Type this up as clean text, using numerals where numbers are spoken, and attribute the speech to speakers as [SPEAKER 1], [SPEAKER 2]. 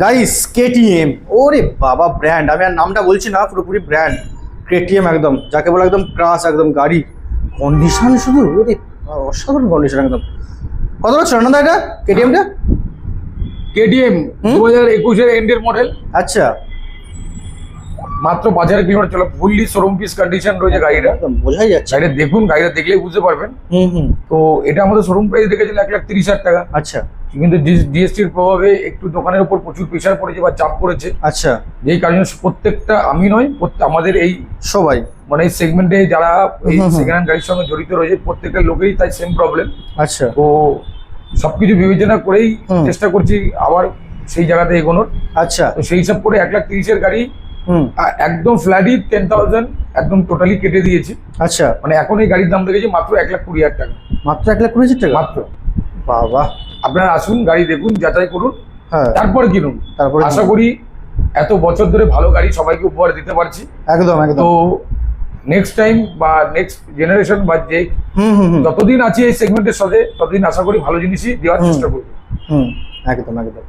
[SPEAKER 1] Guys KTM, ওরে বাবা brand, আমি আর নামটা বলছি না, পুরোপুরি ব্র্যান্ড কেটিএম একদম, যাকে বলে একদম ক্রাশ একদম গাড়ি কন্ডিশন শুধু, ওরে অসাধারণ কন্ডিশন একদম। কত বছর না দাদা এটা কেটিএমটা?
[SPEAKER 2] কেটিএম 2021-এর এন্ডের মডেল,
[SPEAKER 1] আচ্ছা,
[SPEAKER 2] মাত্র 5000 কিলোমিটার চলে, ফুললি শোরুম পিস কন্ডিশন রয়েছে গাড়িটা।
[SPEAKER 1] একদম বোঝাই যাচ্ছে।
[SPEAKER 2] গাড়িটা দেখুন, গাড়িটা দেখলেই বুঝতে পারবেন।
[SPEAKER 1] হুম।
[SPEAKER 2] তো এটা আমাদের শোরুম প্রাইস দেখেছিল 1,30,000 টাকা।
[SPEAKER 1] আচ্ছা
[SPEAKER 2] কিন্তু জিএসটির প্রভাবে একটু দোকানের উপর প্রচুর প্রেশার পড়েছে বা চাপ পড়েছে।
[SPEAKER 1] আচ্ছা,
[SPEAKER 2] যেই কারণে প্রত্যেকটা, আমি নয়, আমাদের এই
[SPEAKER 1] সবাই
[SPEAKER 2] মানে এই সেগমেন্টে যারা এই সেকেন্ড হ্যান্ড গাড়ির সঙ্গে জড়িত রয়েছে প্রত্যেকটা লোকেই তাই সেম প্রবলেম।
[SPEAKER 1] আচ্ছা,
[SPEAKER 2] তো সবকিছু বিবেচনা করেই চেষ্টা করছি আবার সেই জায়গাতে এগোনোর।
[SPEAKER 1] আচ্ছা,
[SPEAKER 2] তো সেই হিসাব করে 1,30,000-এর গাড়ি
[SPEAKER 1] হুম,
[SPEAKER 2] একদম ফ্ল্যাটই 10,000 একদম টোটালি কেটে দিয়েছি।
[SPEAKER 1] আচ্ছা,
[SPEAKER 2] মানে এখন এই গাড়ির দাম রেখেছি মাত্র 1,20,000 টাকা।
[SPEAKER 1] মাত্র 1,20,000 টাকা
[SPEAKER 2] মাত্র।
[SPEAKER 1] বাবা,
[SPEAKER 2] আপনারা আসুন, গাড়ি দেখুন, যাচাই করুন,
[SPEAKER 1] হ্যাঁ
[SPEAKER 2] তারপরে কিনুন।
[SPEAKER 1] তারপরে
[SPEAKER 2] আশা করি এত বছর ধরে ভালো গাড়ি সবাইকে উপহার দিতে পারছি।
[SPEAKER 1] একদম একদম।
[SPEAKER 2] তো নেক্সট টাইম বা নেক্সট জেনারেশন বা যে যতদিন আছি এই সেগমেন্টের সাথে, ততদিন আশা করি ভালো জিনিসই দেওয়ার চেষ্টা করবো।
[SPEAKER 1] একদম একদম।